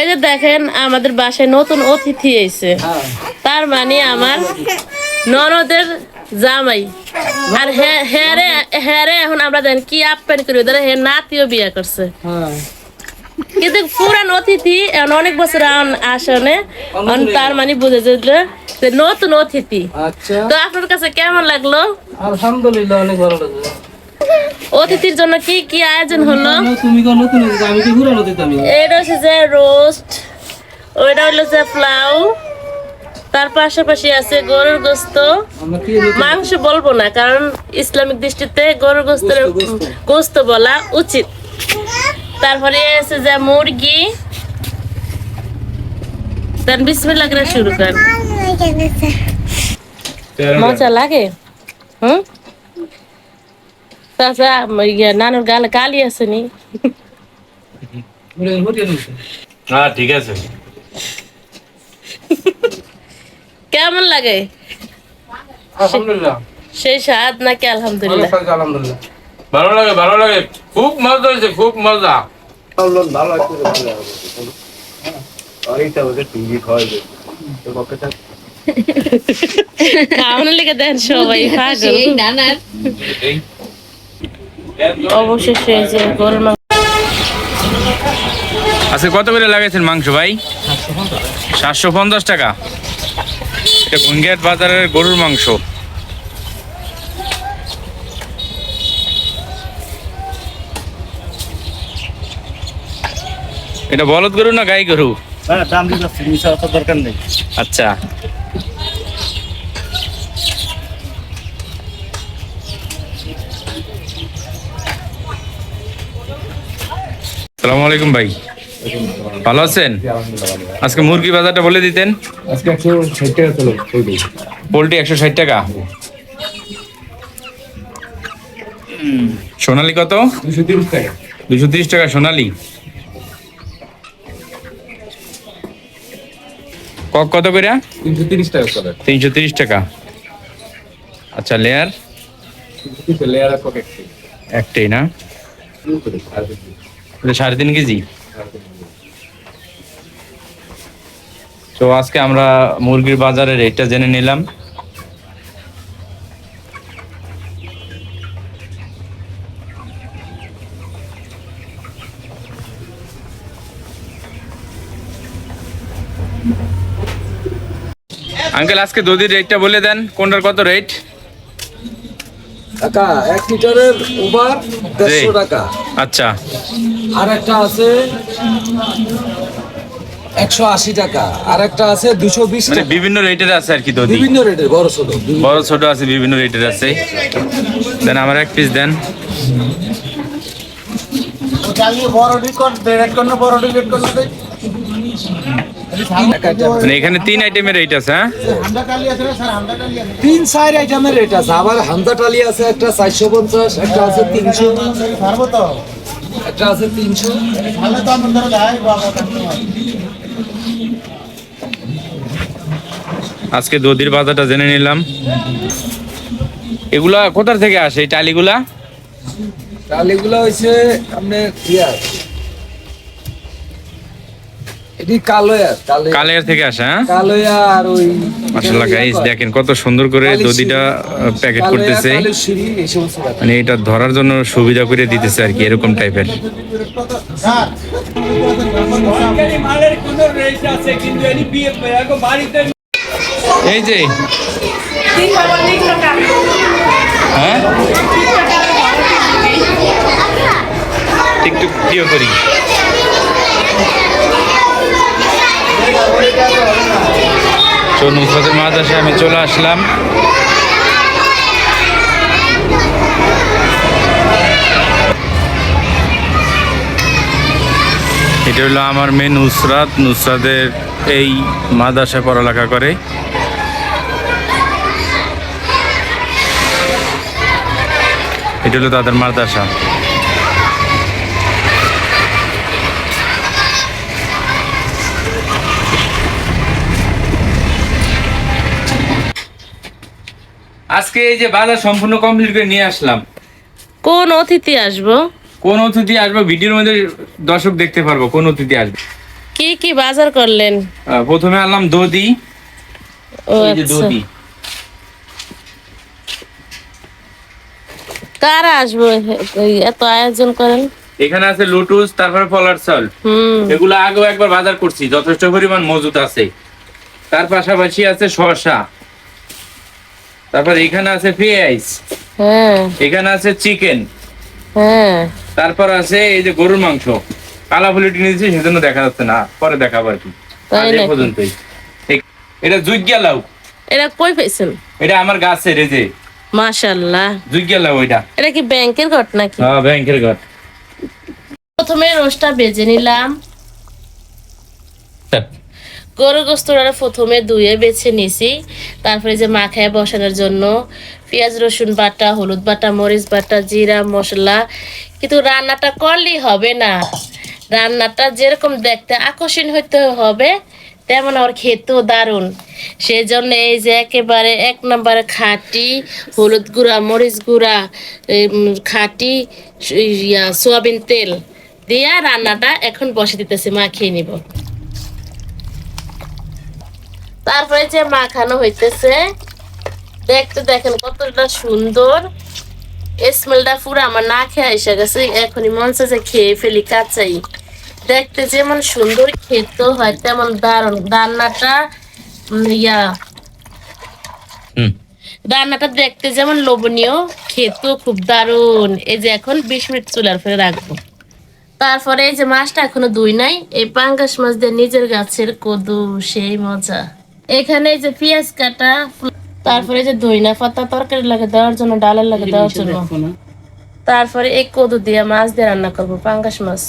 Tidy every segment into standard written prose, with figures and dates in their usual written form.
এই যে দেখেন আমাদের বাসায় নতুন অতিথি এসেছে, তার মানে আমার ননদের জামাই। আর হ্যাঁ এখন আমরা দেখেন কি আপ্যায়ন করি, ধরে হে নাতিও বিয়ে করছে। কিন্তু পুরান অতিথি এখন অনেক বছর আসনে, তার মানে বুঝে যে নতুন অতিথি। তো আপনার কাছে কেমন লাগলো? আলহামদুলিল্লাহ অনেক ভালো লাগলো। অতিথির জন্য কি কি আয়োজন হলো? তুমি কোন নতুন আমি কি পুরানো দিতাম। এটা হচ্ছে যে রোস্ট, ওইটা হলো যে পোলাও, তার পাশাপাশি আছে গরুর গোস্ত। মাংস বলবো না, কারণ ইসলামিক দৃষ্টিতে গরুর গোস্ত বলা উচিত। তারপরে আছে যে মুরগি। তার বিসমিল্লাহ করে শুরু করেন। মজা লাগে। নানুর গালে কালি আছে নি? হ্যাঁ ঠিক আছে। কেমন লাগে? আলহামদুলিল্লাহ সেই স্বাদ নাকি? আলহামদুলিল্লাহ আলহামদুলিল্লাহ ভালো লাগে, ভালো লাগে, খুব মজা হয়েছে, খুব মজা। ভালো খাওয়ানোর লেগে দেন সবাই পাগল। অবশেষে যে গরুর মাংস। আচ্ছা কত করে লাগাইছেন মাংস ভাই? 750 টাকা। এটা গুনগেট বাজারের গরুর মাংস। এটা বলদ গরু না গাই গরু? দাম দিতে মিশা দরকার নেই। আচ্ছা আসসালামু আলাইকুম ভাই, ভালো আছেন? আজকে মুরগি বাজারটা বলে দিতেন। আজকে 160 টাকা চলো পোল্ট্রি 160 টাকা। সোনালি কত? 230 টাকা। 230 টাকা সোনালি। কক কত করে? 330 টাকা চলে। 330 টাকা। আচ্ছা লেয়ার? লেয়ার আছে একটাই না? 3.5 কেজি। তো আজকে আমরা মুরগির বাজারের রেটটা জেনে নিলাম। আঙ্কেল আজকে দুধের রেটটা বলে দেন, কোনটার কত রেট? টাকা 1 লিটারের ওভার 150 টাকা। আচ্ছা আর একটা আছে 180 টাকা, আর একটা আছে 220 মানে টাকা। বিভিন্ন রেটের আছে আর কি দধি? বিভিন্ন রেটের, বড় ছোট বড় ছোট আছে, বিভিন্ন রেটের আছে। দেন আমার এক পিস দেন। মানে এখানে 3 আইটেমের রেট আছে। হ্যাঁ 3-4 আইটেমের রেট আছে। আবার হামদা টালি আছে একটা 450, একটা আছে 300, একটা আছে 300। আজকে দধির বাজারটা জেনে নিলাম। এগুলা কোথা থেকে আসে এই টালিগুলা? টালিগুলো হইছে আপনার এটি কালের থেকে আসে। হ্যাঁ কালোয়া। আর ওই মাশাআল্লাহ গাইস দেখেন কত সুন্দর করে দধিটা প্যাকেট করতেছে, মানে এটা ধরার জন্য সুবিধা করে দিতেছে আর কি, এরকম টাইপের। এই যে হ্যাঁ একটু ভিডিও করি। তো নুসরাতের মাদ্রাসায় আমি চলে আসলাম। এটা হলো আমার মেয়ে নুসরাত। নুসরাতের এই মাদ্রাসায় পড়ালেখা করে। এটা হলো তাদের মাদ্রাসা। আজকে এই যে বাজার সম্পূর্ণ কমপ্লিট করে নিয়ে আসলাম। কোন অতিথি আসবো? কোন অতিথি আসবে ভিডিওর মধ্যে দর্শক দেখতে পারবো কোন অতিথি আসবে। কি কি বাজার করলেন? প্রথমে আনলাম দধি, ও এই যে আচ্ছা। দধি। কারা আসবো এত আয়োজন করেন? এখানে আছে লুটুস, তারপরে পলার চাল। এগুলো আগেও একবার বাজার করছি, যথেষ্ট পরিমাণ মজুদ আছে। তার পাশাপাশি আছে শসা, তারপর এখানে আছে পেঁয়াজ, হ্যাঁ এখানে আছে চিকেন, হ্যাঁ। তারপর আছে এই যে গরুর মাংস। কালা ফুলিটি নিয়েছি সেজন্য দেখা যাচ্ছে না, পরে দেখাবো আর কি। তাই আজ এই নাকি? পর্যন্তই। এটা জুইগা লাউ, এটা কই পেয়েছেন? এটা আমার গাছের, এই যে মাশাআল্লাহ। জুইগা লাউ। এটা এটা কি ব্যাংকের ঘট নাকি? হ্যাঁ, ব্যাংকের ঘর। প্রথমে রোস্টটা বেজে নিলাম। গরুর গোস্তটা প্রথমে ধুয়ে বেছে নিছি, তারপরে যে মাখায় বসানোর জন্য পেঁয়াজ রসুন বাটা, হলুদ বাটা, মরিচ বাটা, জিরা মশলা। কিন্তু রান্নাটা করলেই হবে না, রান্নাটা যেরকম দেখতে আকর্ষণীয় হইতে হবে তেমন আর খেতেও দারুণ। সেই জন্য এই যে একেবারে 1 নম্বরে খাঁটি হলুদ গুঁড়া, মরিচ গুঁড়া, খাঁটি সোয়াবিন তেল দিয়া রান্নাটা এখন বসে দিতেছি, মাখিয়ে নিব। তারপরে যে মাখানো হইতেছে, দেখতে দেখেন কতটা সুন্দর স্মেলটা, পুরো আমার না খেয়ে এসে গেছে। এখনই মন চাইছে খেয়ে ফেলি কাঁচাই। দেখতে যেমন সুন্দর, খেতেও হয় তেমন দারুণ। রান্নাটা দেখতে যেমন লোভনীয়, খেতেও খুব দারুণ। এই যে এখন 20 মিনিট চুলার ফেলে রাখবো। তারপরে এই যে মাছটা এখনো ধুই নাই, এই পাঙ্গাস মাছ দিয়ে নিজের গাছের কদু, সেই মজা। এখানে এই যে পেঁয়াজ কাটা, তারপরে যে ধইনা পাতা তরকারি লাগে দেওয়ার জন্য, ডালের লাগে দেওয়ার জন্য। তারপরে এই কদু দিয়ে মাছ দিয়ে রান্না করবো, পাঙ্গাস মাছ।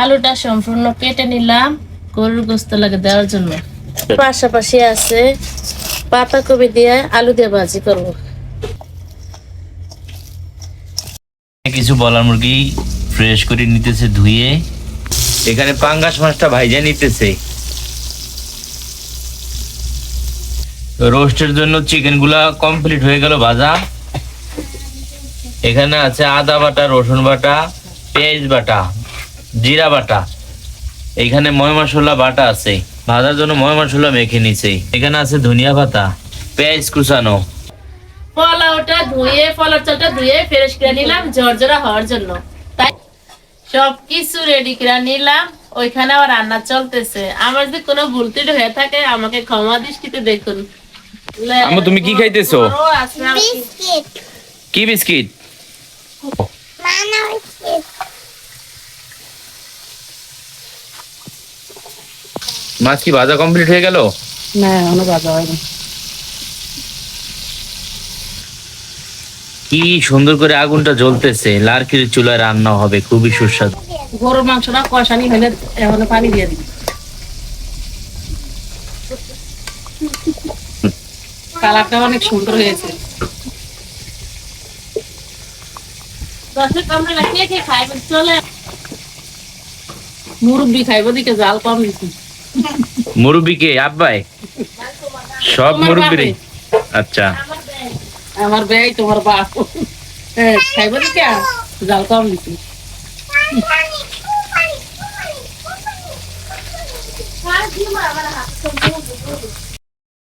আলুটা সম্পূর্ণ কেটে নিলাম গরুর গোস্ত লাগে দেওয়ার জন্য। পাশাপাশি আছে পাতাকপি দিয়ে আলু দিয়ে ভাজি করবো। কিছু বলার মুরগি ফ্রেশ করে নিতেছে ধুয়ে, এখানে পাঙ্গাস মাছটা ভাইজা নিতেছে। রোস্টের জন্য চিকেন গুলা কমপ্লিট হয়ে গেল ভাজা। এখানে আছে আদা বাটা, রসুন বাটা, পেঁয়াজ বাটা, জিরা বাটা। এখানে ময় মশলা বাটা আছে, ভাজার জন্য ময় মশলা মেখে নিছে। এখানে আছে ধনিয়া পাতা, পেঁয়াজ কুচানো। পোলাওটা ধুয়ে, পোলাও চালটা ধুয়ে ফ্রেশ করে নিলাম ঝরঝরা হওয়ার জন্য। তাই সবকিছু রেডি করে নিলাম। ওইখানে আবার রান্না চলতেছে। আমার যদি কোনো ভুল ত্রুটি হয়ে থাকে আমাকে ক্ষমা দৃষ্টিতে দেখুন। আম্মু, তুমি কি খাইতেছো? বড় আছে আর কি। কি বিস্কিট? মাছ কি ভাজা কমপ্লিট হয়ে গেল? না, এখনো ভাজা হয়নি। কি সুন্দর করে আগুনটা জ্বলতেছে, লার্কির চুলায় রান্না হবে, খুবই সুস্বাদু। গরুর মাংসটা কষানি হলে এখনো পানি দিয়ে দিই। কালারটা অনেক সুন্দর হয়েছে। মুরব্বি খাইব দিকে জাল কম দিচ্ছি। মুরব্বিকে আব্বাই সব মুরব্বিরে? আচ্ছা, আমার ভাই তোমার বাপ খাইব দিকে জাল কম দিচ্ছি।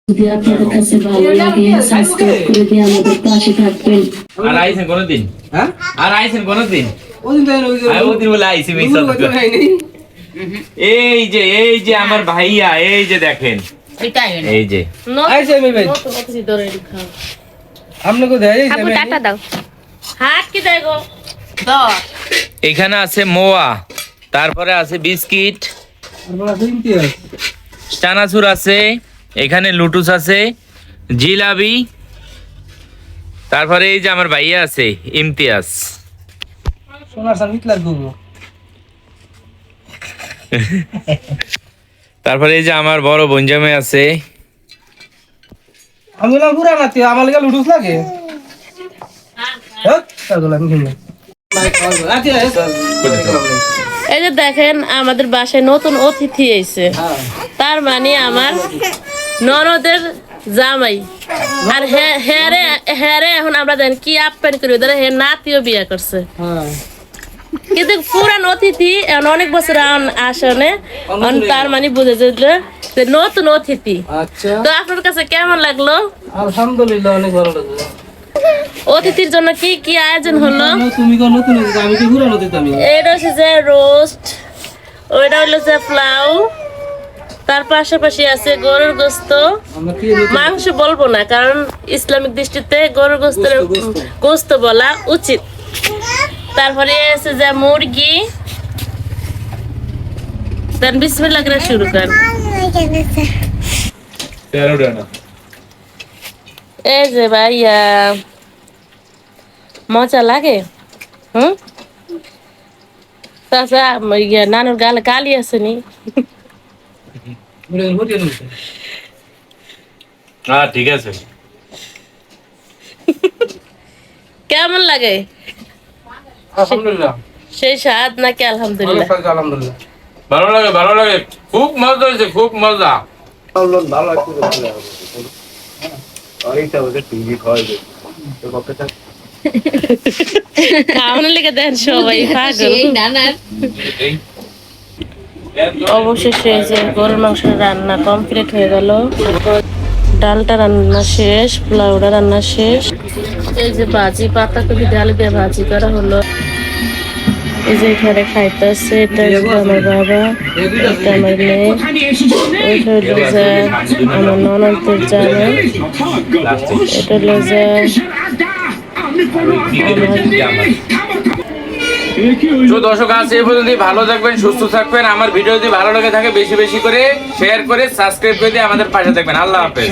যদি আপনাদের কাছে ভালো লাগে সাবস্ক্রাইব করে দিয়ে আমাদের পাশে থাকবেন। আর আইছেন কোনদিন? হ্যাঁ, আর আইছেন কোনদিন? ওদিন তো ওই যে ওদিন বলে আইছি মিস গুরু হয়তো খাইনি। এই যে আমার ভাইয়া, এই যে দেখেন, এই যে আইছে আমি ভাই, আপনাকে দেয় এই আপু টাটা দাও। হাত কি দেখো দাও। এখানে আছে মোয়া, তারপরে আছে বিস্কিট, আমরা শুনতে হয়। চানাচুর আছে, এখানে লুটুস আছে, জিলাবি, তারপরে এই যে আমার ভাইয়া আছে ইমতিয়াজ। সোনার সার মিটলার গুরু। তারপরে এই যে আমার বড় বঞ্জামে আছে। আমি না পুরা নাতি, আমার লাগা লুডুস লাগে। হ্যাঁ, তাহলে আমি খেলি। রাতে আছে। এই যে দেখেন আমাদের বাসায় নতুন অতিথি এসেছে, তার মানে আমার ননদের জামাই। আর হ্যাঁ রে এখন আমরা দেখেন কি আপ্যায়ন করি, ধরে হে নাতিও বিয়ে করছে। হ্যাঁ, কিন্তু পুরান অতিথি এখন অনেক বছর আসনে তার মানে বুঝে যেত যে নতুন অতিথি। আচ্ছা তো আপনার কাছে কেমন লাগলো? আলহামদুলিল্লাহ অনেক ভালো লাগছে। অতিথির জন্য কি কি আয়োজন হলো? তুমি কোন নতুন এসেছো, আমি কি পুরানো দিতাম? এটা হচ্ছে যে রোস্ট, ওইটা হলো যে পোলাও, তার পাশাপাশি আছে গরুর গোস্ত। আমরা কি মাংস বলবো না, কারণ ইসলামিক দৃষ্টিতে গরুর গোস্তের গোস্ত বলা উচিত। তারপরে আছে যে মুরগি। দেন বিসমিল্লাহ করে শুরু করেন। 13 ডানা এই যে ভাইয়া মজা লাগে। তাছাড়া নানুর গালে কালি আছে নি? হ্যাঁ ঠিক আছে। কেমন লাগে? আলহামদুলিল্লাহ সেই স্বাদ নাকি আলহামদুলিল্লাহ? আলহামদুলিল্লাহ ভালো লাগে, ভালো লাগে, খুব মজা হয়েছে, খুব মজা। ভালো লাগছে আরেকটা ওদের টিভি খাওয়াই দে তো কতটা খাওয়ানোর লেগে দেন সবাই পাগল। অবশেষে এই যে গরুর মাংস রান্না কমপ্লিট হয়ে গেল। ডালটা রান্না শেষ, পোলাওটা রান্না শেষ। এই যে ভাজি, পাতাকপি ডাল দিয়ে ভাজি করা হলো। এই যে এখানে খাইতেছে, এটা হচ্ছে আমার বাবা, এটা আমার মেয়ে, ওইটা হলো যে আমার ননদের জামাই, এটা হলো যে তো দর্শক আছে এই পর্যন্ত, ভালো থাকবেন, সুস্থ থাকবেন। আমার ভিডিও যদি ভালো লাগে থাকে বেশি বেশি করে শেয়ার করে সাবস্ক্রাইব করে দিয়ে আমাদের পাশে থাকবেন। আল্লাহ হাফেজ।